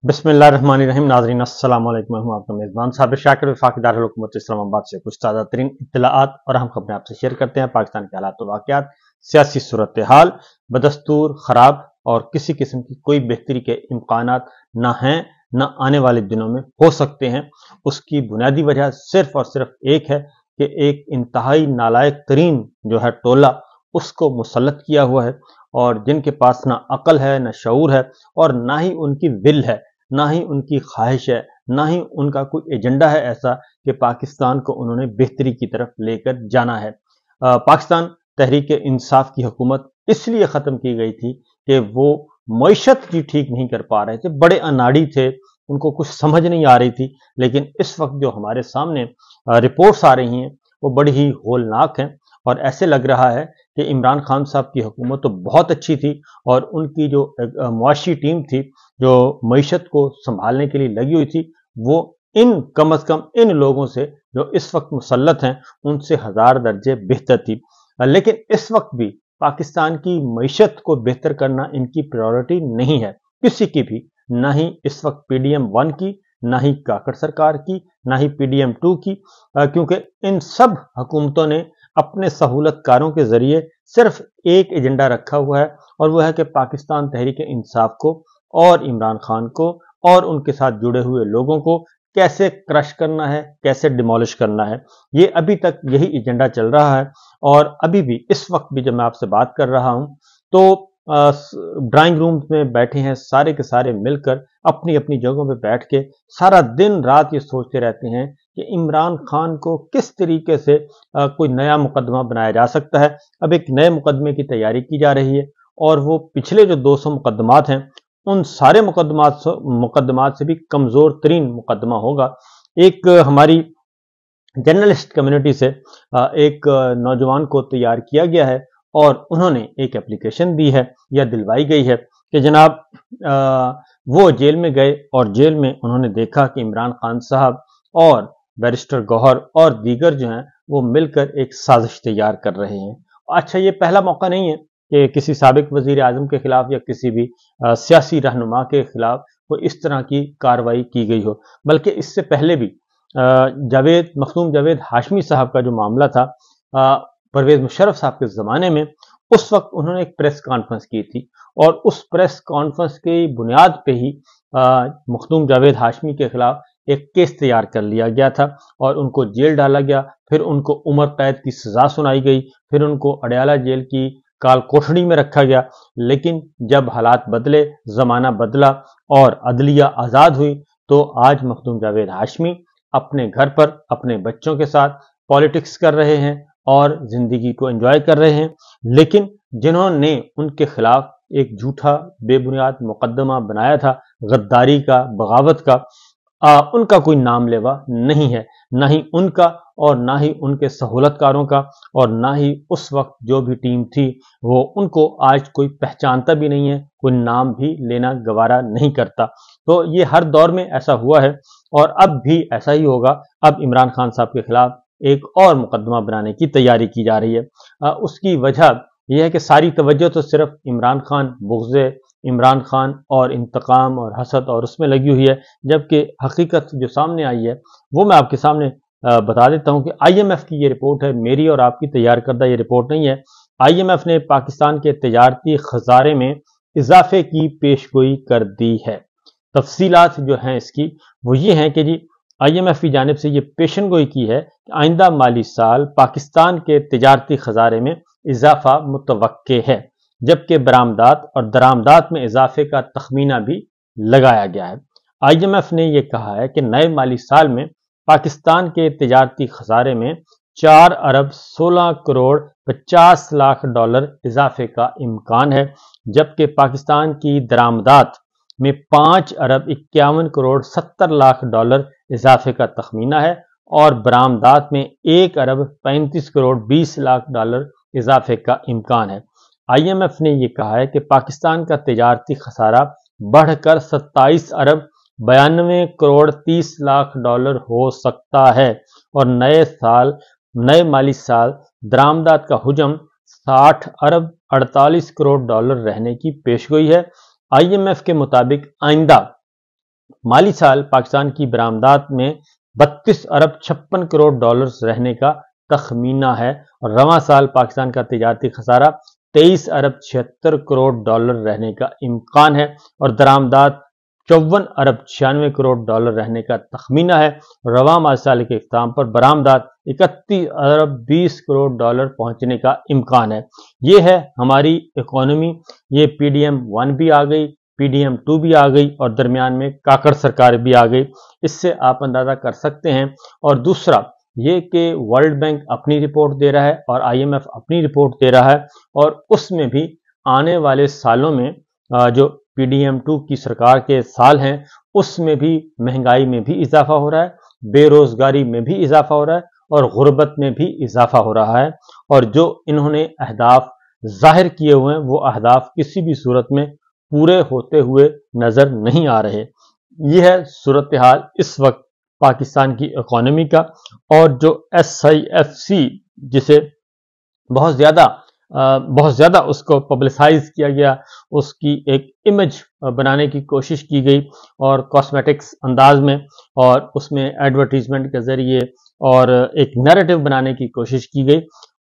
बिस्मिल्लाहिर्रहमानिर्रहीम। नाज़रीन अस्सलाम वालेकुम। मैं हूं आपका मेज़बान साबिर शाकिर, वफाकी दारुल हुकूमत इस्लामाबाद से कुछ ताज़ा तरीन इत्तलाआत और अहम खबरें आपसे शेयर करते हैं। पाकिस्तान के हालात और वाक़यात, सियासी सूरत हाल बदस्तूर ख़राब और किसी किस्म की कोई बेहतरी के इम्कानात न हैं न आने वाले दिनों में हो सकते हैं। उसकी बुनियादी वजह सिर्फ और सिर्फ एक है कि एक इंतहाई नालायक तरीन जो है टोला उसको मुसल्लत किया हुआ है, और जिनके पास ना अकल है, ना शऊर है, और ना ही उनकी विल है, ना ही उनकी ख्वाहिश है, ना ही उनका कोई एजेंडा है ऐसा कि पाकिस्तान को उन्होंने बेहतरी की तरफ लेकर जाना है। पाकिस्तान तहरीक इंसाफ की हुकूमत इसलिए ख़त्म की गई थी कि वो मईशत की ठीक नहीं कर पा रहे थे, बड़े अनाड़ी थे, उनको कुछ समझ नहीं आ रही थी। लेकिन इस वक्त जो हमारे सामने रिपोर्ट्स आ रही हैं वो बड़ी ही होलनाक हैं, और ऐसे लग रहा है कि इमरान खान साहब की हुकूमत तो बहुत अच्छी थी, और उनकी जो मुआशी टीम थी जो मईशत को संभालने के लिए लगी हुई थी, वो इन कम अज कम इन लोगों से जो इस वक्त मुसल्लत हैं उनसे हजार दर्जे बेहतर थी। लेकिन इस वक्त भी पाकिस्तान की मईशत को बेहतर करना इनकी प्रायोरिटी नहीं है, किसी की भी, ना ही इस वक्त PDM-1 की, ना ही काकड़ सरकार की, ना ही PDM-2 की, क्योंकि इन सब हुकूमतों ने अपने सहूलतकारों के जरिए सिर्फ एक एजेंडा रखा हुआ है, और वह है कि पाकिस्तान तहरीक इंसाफ को और इमरान खान को और उनके साथ जुड़े हुए लोगों को कैसे क्रश करना है, कैसे डिमोलिश करना है। ये अभी तक यही एजेंडा चल रहा है, और अभी भी इस वक्त भी जब मैं आपसे बात कर रहा हूं तो ड्राइंग रूम में बैठे हैं सारे के सारे मिलकर, अपनी अपनी जगहों पे बैठ के सारा दिन रात ये सोचते रहते हैं कि इमरान खान को किस तरीके से कोई नया मुकदमा बनाया जा सकता है। अब एक नए मुकदमे की तैयारी की जा रही है, और वो पिछले जो 200 मुकदमात हैं उन सारे मुकदमात से भी कमजोर तरीन मुकदमा होगा। एक हमारी जर्नलिस्ट कम्युनिटी से एक नौजवान को तैयार किया गया है, और उन्होंने एक एप्लीकेशन दी है या दिलवाई गई है कि जनाब वो जेल में गए, और जेल में उन्होंने देखा कि इमरान खान साहब और बैरिस्टर गौहर और दीगर जो हैं वो मिलकर एक साजिश तैयार कर रहे हैं। अच्छा, ये पहला मौका नहीं है कि किसी साबिक वजीर आजम के खिलाफ या किसी भी सियासी रहनुमा के खिलाफ कोई इस तरह की कार्रवाई की गई हो, बल्कि इससे पहले भी मखदूम जावेद हाशमी साहब का जो मामला था परवेज मुशर्रफ साहब के ज़माने में, उस वक्त उन्होंने एक प्रेस कॉन्फ्रेंस की थी, और उस प्रेस कॉन्फ्रेंस की बुनियाद पे ही मखदूम जावेद हाशमी के खिलाफ एक केस तैयार कर लिया गया था, और उनको जेल डाला गया। फिर उनको उम्र कैद की सज़ा सुनाई गई, फिर उनको अडयाला जेल की काल कोठड़ी में रखा गया। लेकिन जब हालात बदले, ज़माना बदला और अदलिया आज़ाद हुई, तो आज मखदूम जावेद हाशमी अपने घर पर अपने बच्चों के साथ पॉलिटिक्स कर रहे हैं और जिंदगी को एंजॉय कर रहे हैं। लेकिन जिन्होंने उनके खिलाफ एक झूठा बेबुनियाद मुकदमा बनाया था, गद्दारी का, बगावत का, उनका कोई नाम लेवा नहीं है, ना ही उनका और ना ही उनके सहूलतकारों का, और ना ही उस वक्त जो भी टीम थी वो उनको आज कोई पहचानता भी नहीं है, कोई नाम भी लेना गवारा नहीं करता। तो ये हर दौर में ऐसा हुआ है, और अब भी ऐसा ही होगा। अब इमरान खान साहब के खिलाफ एक और मुकदमा बनाने की तैयारी की जा रही है। उसकी वजह यह है कि सारी तवज्जो तो सिर्फ इमरान खान, बुग़्ज़े इमरान खान और इंतकाम और हसद और उसमें लगी हुई है, जबकि हकीकत जो सामने आई है वो मैं आपके सामने बता देता हूं कि IMF की ये रिपोर्ट है, मेरी और आपकी तैयार करदा ये रिपोर्ट नहीं है। IMF ने पाकिस्तान के तजारती खजारे में इजाफे की पेशगोई कर दी है। तफसीलात जो हैं इसकी वो ये हैं कि जी IMF की जानिब से ये पेशनगोई की है कि आइंदा माली साल पाकिस्तान के तजारती खजारे में इजाफा मुतवक्के है, जबकि बरामदात और दरामदात में इजाफे का तखमीना भी लगाया गया है। IMF ने यह कहा है कि नए माली साल में पाकिस्तान के तजारती खजारे में 4 अरब 16 करोड़ 50 लाख डॉलर इजाफे का इम्कान है, जबकि पाकिस्तान की दरामदात में 5 अरब 51 करोड़ 70 लाख डॉलर इजाफे का तखमीना है, और बरामदात में 1 अरब 35 करोड़ 20 लाख डॉलर इजाफे का इम्कान है। IMF ने यह कहा है कि पाकिस्तान का तजारती खसारा बढ़कर 27 अरब 92 करोड़ 30 लाख डॉलर हो सकता है, और नए माली साल दरामदात का हुजम 60 अरब 48 करोड़ डॉलर रहने की पेशगोई है। IMF के मुताबिक आइंदा माली साल पाकिस्तान की बरामदात में 32 अरब 56 करोड़ डॉलर्स रहने का तखमीना है और रवां साल पाकिस्तान का तिजारती खसारा 23 अरब 76 करोड़ डॉलर रहने का इम्कान है और दरामदात 54 अरब 96 करोड़ डॉलर रहने का तखमीना है। रवां माली साल के इख्तिताम पर बरामदात 31 अरब 20 करोड़ डॉलर पहुंचने का इम्कान है। ये है हमारी इकोनॉमी। ये PDM-1 भी आ गई, PDM-2 भी आ गई और दरमियान में काकड़ सरकार भी आ गई। इससे आप अंदाजा कर सकते हैं। और दूसरा ये कि वर्ल्ड बैंक अपनी रिपोर्ट दे रहा है और IMF अपनी रिपोर्ट दे रहा है और उसमें भी आने वाले सालों में जो PDM-2 की सरकार के साल हैं उसमें भी महंगाई में भी इजाफा हो रहा है, बेरोजगारी में भी इजाफा हो रहा है और गुर्बत में भी इजाफा हो रहा है। और जो इन्होंने अहदाफ जाहिर किए हुए हैं वो अहदाफ किसी भी सूरत में पूरे होते हुए नजर नहीं आ रहे। यह है सूरत हाल इस वक्त पाकिस्तान की इकोनॉमी का। और जो SIFC जिसे बहुत ज्यादा उसको पब्लिसाइज किया गया, उसकी एक इमेज बनाने की कोशिश की गई और कॉस्मेटिक्स अंदाज में और उसमें एडवर्टीजमेंट के जरिए और एक नैरेटिव बनाने की कोशिश की गई,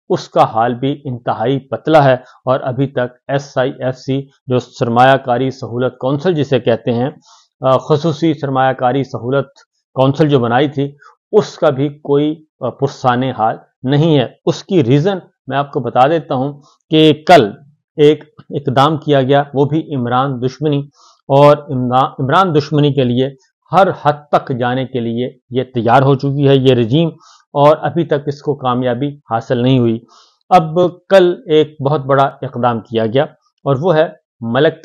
उसका हाल भी इंतहाई पतला है। और अभी तक SIFC जो सरमायाकारी सहूलत कौंसिल जिसे कहते हैं, खसूसी सरमायाकारी सहूलत कौंसिल जो बनाई थी, उसका भी कोई पुरसाने हाल नहीं है। उसकी रीजन मैं आपको बता देता हूं कि कल एक इकदाम किया गया, वो भी इमरान दुश्मनी, और इमरान दुश्मनी के लिए हर हद तक जाने के लिए ये तैयार हो चुकी है ये रजीम, और अभी तक इसको कामयाबी हासिल नहीं हुई। अब कल एक बहुत बड़ा इकदाम किया गया और वो है मलक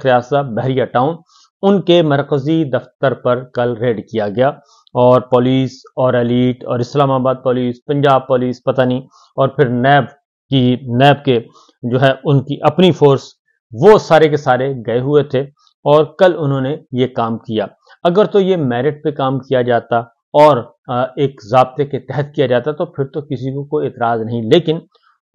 रियासा बहरिया टाउन, उनके मरकजी दफ्तर पर कल रेड किया गया और पुलिस और एलीट और इस्लामाबाद पुलिस, पंजाब पुलिस, पता नहीं, और फिर नैब के जो है उनकी अपनी फोर्स, वो सारे के सारे गए हुए थे और कल उन्होंने ये काम किया। अगर तो ये मेरिट पे काम किया जाता और एक ज़ाब्ते के तहत किया जाता तो फिर तो किसी को कोई इतराज़ नहीं, लेकिन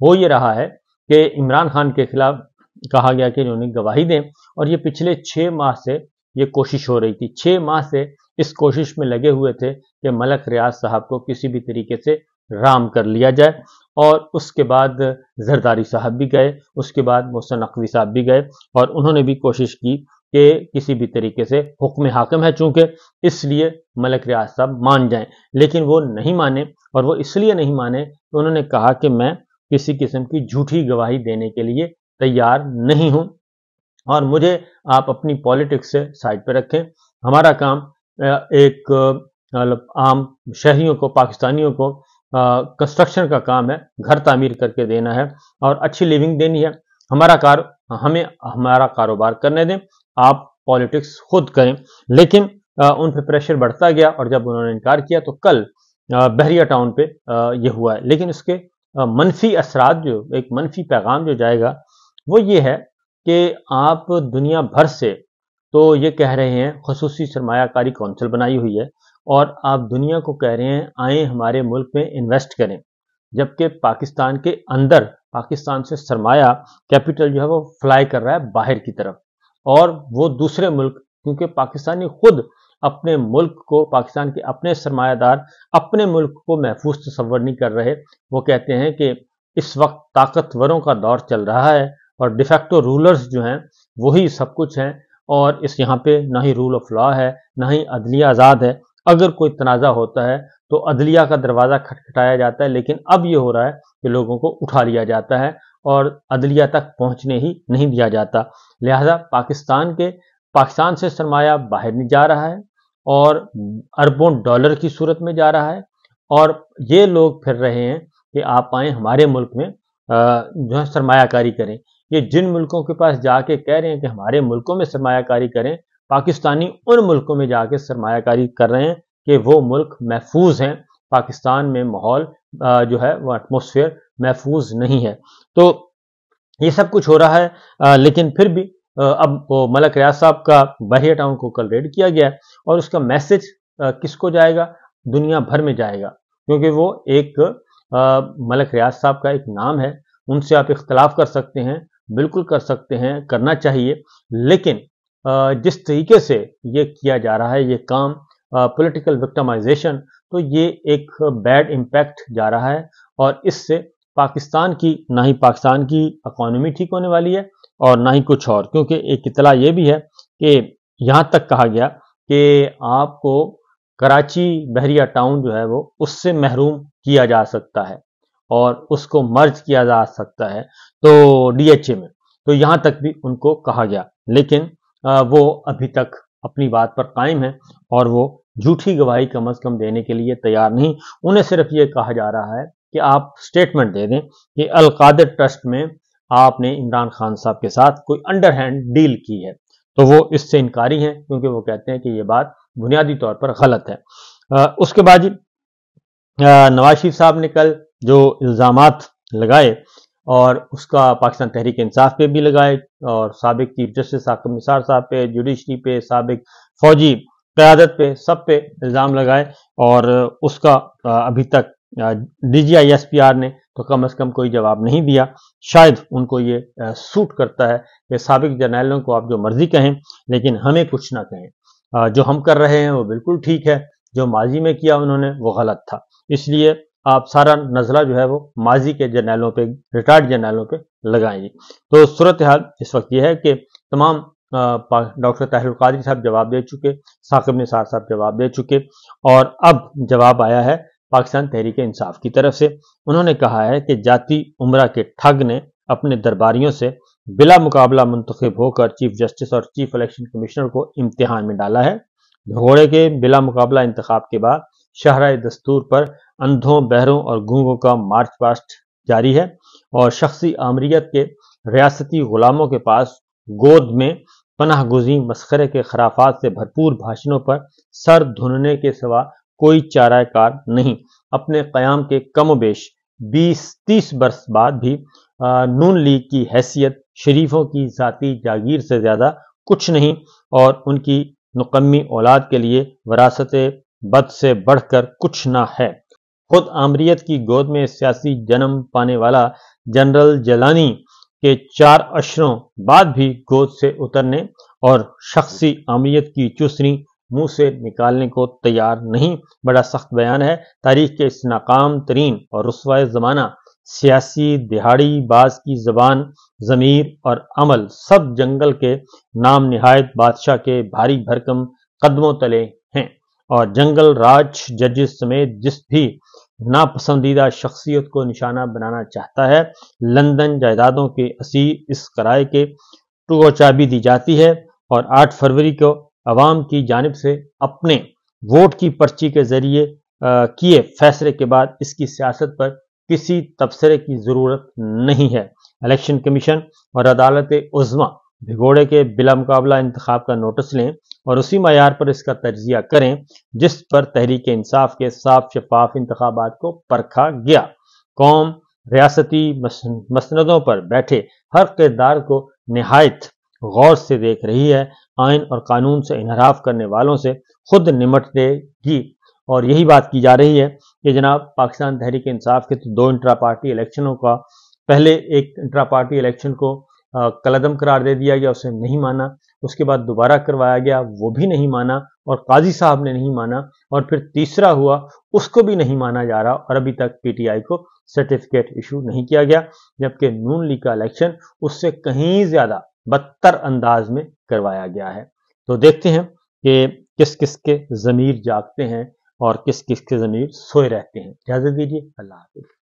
हो ये रहा है कि इमरान खान के खिलाफ कहा गया कि उन्होंने गवाही दें, और ये पिछले 6 माह से ये कोशिश हो रही थी। 6 माह से इस कोशिश में लगे हुए थे कि मलक रियाज साहब को किसी भी तरीके से राम कर लिया जाए। और उसके बाद जरदारी साहब भी गए, उसके बाद मोहसिन नकवी साहब भी गए और उन्होंने भी कोशिश की कि किसी भी तरीके से हुक्म हाकिम है चूंकि, इसलिए मलक रियाज साहब मान जाएं, लेकिन वो नहीं माने। और वो इसलिए नहीं माने तो उन्होंने कहा कि मैं किसी किस्म की झूठी गवाही देने के लिए तैयार नहीं हूं और मुझे आप अपनी पॉलिटिक्स से साइड पर रखें। हमारा काम एक आम शहरियों को, पाकिस्तानियों को कंस्ट्रक्शन का काम है, घर तामीर करके देना है और अच्छी लिविंग देनी है। हमें हमारा कारोबार करने दें, आप पॉलिटिक्स खुद करें। लेकिन उन पर प्रेशर बढ़ता गया और जब उन्होंने इनकार किया तो कल बहरिया टाउन पे ये हुआ है। लेकिन इसके मनफी असरात, जो एक मनफी पैगाम जो जाएगा वो ये है कि आप दुनिया भर से तो ये कह रहे हैं, खसूसी सरमायाकारी कौंसिल बनाई हुई है और आप दुनिया को कह रहे हैं आए हमारे मुल्क में इन्वेस्ट करें, जबकि पाकिस्तान के अंदर, पाकिस्तान से सरमाया कैपिटल जो है वो फ्लाई कर रहा है बाहर की तरफ, और वो दूसरे मुल्क, क्योंकि पाकिस्तानी खुद अपने मुल्क को, पाकिस्तान के अपने सरमायादार अपने मुल्क को महफूज तस्वर नहीं कर रहे। वो कहते हैं कि इस वक्त ताकतवरों का दौर चल रहा है और डिफेक्टो रूलर्स जो हैं वही सब कुछ हैं और इस यहाँ पे ना ही रूल ऑफ लॉ है, ना ही अदलिया आज़ाद है। अगर कोई तनाज़ा होता है तो अदलिया का दरवाज़ा खटखटाया जाता है, लेकिन अब ये हो रहा है कि लोगों को उठा लिया जाता है और अदलिया तक पहुँचने ही नहीं दिया जाता। लिहाजा पाकिस्तान से सरमाया बाहर नहीं जा रहा है और अरबों डॉलर की सूरत में जा रहा है, और ये लोग फिर रहे हैं कि आप आए हमारे मुल्क में जो है सरमायाकारी करें। ये जिन मुल्कों के पास जाके कह रहे हैं कि हमारे मुल्कों में सरमायाकारी करें, पाकिस्तानी उन मुल्कों में जाके सरमायाकारी कर रहे हैं कि वो मुल्क महफूज हैं। पाकिस्तान में माहौल जो है वो एटमॉस्फेयर महफूज नहीं है। तो ये सब कुछ हो रहा है, लेकिन फिर भी अब वो मलक रियाज साहब का बहरिया टाउन को कल रेड किया गया और उसका मैसेज किसको जाएगा? दुनिया भर में जाएगा, क्योंकि वो एक मलक रियाज साहब का एक नाम है। उनसे आप इख्तलाफ कर सकते हैं, बिल्कुल कर सकते हैं, करना चाहिए, लेकिन جس طریقے سے یہ کیا جا رہا ہے یہ کام پولیٹیکل وکٹمائزیشن، تو یہ ایک بیڈ امپیکٹ جا رہا ہے، اور اس سے پاکستان کی نہ ہی پاکستان کی اکانومی ٹھیک ہونے والی ہے اور نہ ہی کچھ اور، کیونکہ ایک اطلاع یہ بھی ہے کہ یہاں تک کہا گیا کہ آپ کو کراچی بحریہ ٹاؤن جو ہے وہ اس سے محروم کیا جا سکتا ہے اور اس کو مرج کیا جا سکتا ہے تو ڈی ایچ اے میں، تو یہاں تک بھی ان کو کہا گیا، لیکن وہ ابھی تک اپنی بات پر قائم ہے اور وہ جھوٹی گواہی کم از کم دینے کے لیے تیار نہیں۔ انہیں صرف یہ کہا جا رہا ہے کہ آپ سٹیٹمنٹ دے دیں کہ القادر ٹرسٹ میں آپ نے عمران خان صاحب کے ساتھ کوئی انڈر ہینڈ ڈیل کی ہے، تو وہ اس سے انکاری ہیں، کیونکہ وہ کہتے ہیں کہ یہ بات بنیادی طور پر غلط ہے۔ اس کے بعد نواز شریف صاحب نے کل جو الزامات لگائے اور اس کا پاکستان تحریک انصاف پہ بھی لگائے، اور سابق چیف جسٹس ثاقب نثار صاحب پہ، جوڈیشری پہ، سابق فوجی قیادت پہ، سب پہ الزام لگائے، اور اس کا ابھی تک D G I S P R نے تو کم از کم کوئی جواب نہیں دیا۔ شاید ان کو یہ سوٹ کرتا ہے کہ سابق جرنیلوں کو آپ جو مرضی کہیں لیکن ہمیں کچھ نہ کہیں، جو ہم کر رہے ہیں وہ بالکل ٹھیک ہے، جو ماضی میں کیا انہوں نے وہ غلط تھا، اس لیے آپ سارا نزلہ جو ہے وہ ماضی کے جرنیلوں پہ، ریٹائرڈ جرنیلوں پہ لگائیں گے۔ تو صورتحال اس وقت یہ ہے کہ تمام ڈاکٹر طاہر القادری صاحب جواب دے چکے، ثاقب نثار صاحب جواب دے چکے، اور اب جواب آیا ہے پاکستان تحریک انصاف کی طرف سے۔ انہوں نے کہا ہے کہ جاتی عمرہ کے ٹھگ نے اپنے درباریوں سے بلا مقابلہ منتخب ہو کر چیف جسٹس اور چیف الیکشن کمشنر کو امتحان میں ڈالا ہے۔ بھگوڑے کے بلا مقابلہ انتخاب کے بعد شاہراہ دستور پر اندھوں، بہروں اور گونگوں کا مارچ پاسٹ جاری ہے، اور شخصی آمریت کے ریاستی غلاموں کے پاس گود میں پناہ گزین مسخرے کے خرافات سے بھرپور بھاشنوں پر سر دھننے کے سوا کوئی چارہ کار نہیں۔ اپنے قیام کے کم و بیش 20-30 برس بعد بھی نون لیگ کی حیثیت شریفوں کی ذاتی جاگیر سے زیادہ کچھ نہیں، اور ان کی نقمی اولاد کے لیے وراثت بد سے بڑھ کر کچھ نہ ہے۔ خود آمریت کی گود میں سیاسی جنم پانے والا جنرل جیلانی کے 4 اشروں بعد بھی گود سے اترنے اور شخصی آمریت کی چوسنی منہ سے نکالنے کو تیار نہیں۔ بڑا سخت بیان ہے۔ تاریخ کے اس ناکام ترین اور رسوائے زمانہ سیاسی دہاڑی باز کی زبان، ضمیر اور عمل سب جنگل کے نام نہایت بادشاہ کے بھاری بھرکم قدموں تلے ہیں، اور جنگل راج ججز سمیت جس بھی ناپسندیدہ شخصیت کو نشانہ بنانا چاہتا ہے، لندن جائیدادوں کے اسیر اس قرائے کے ٹو چابی دی جاتی ہے، اور 8 فروری کو عوام کی جانب سے اپنے ووٹ کی پرچی کے ذریعے کیے فیصلے کے بعد اس کی سیاست پر کسی تبصرے کی ضرورت نہیں ہے۔ الیکشن کمیشن اور عدالت عظمیٰ بھگوڑے کے بلا مقابلہ انتخاب کا نوٹس لیں اور اسی معیار پر اس کا تجزیہ کریں جس پر تحریک انصاف کے صاف شفاف انتخابات کو پرکھا گیا۔ قوم ریاستی مسندوں پر بیٹھے ہر کردار کو نہایت غور سے دیکھ رہی ہے، آئین اور قانون سے انحراف کرنے والوں سے خود نمٹے گی، اور یہی بات کی جا رہی ہے کہ جناب پاکستان تحریک انصاف کے تو 2 انٹرا پارٹی الیکشنوں کا، پہلے ایک انٹرا پارٹی الیکشن کو کالعدم قرار دے دیا گیا، اسے نہیں مانا، اس کے بعد دوبارہ کروایا گیا، وہ بھی نہیں مانا، اور قاضی صاحب نے نہیں مانا، اور پھر تیسرا ہوا اس کو بھی نہیں مانا جا رہا، اور ابھی تک پی ٹی آئی کو سرٹیفکیٹ ایشو نہیں کیا گیا، جبکہ نون لیگ کا الیکشن اس سے کہیں زیادہ بدتر انداز میں کروایا گیا ہے۔ تو دیکھتے ہیں کہ کس کس کے ضمیر جاگتے ہیں اور کس کس کے ضمیر سوئے رہتے ہیں۔ اجازت دیجیے، اللہ حافظ۔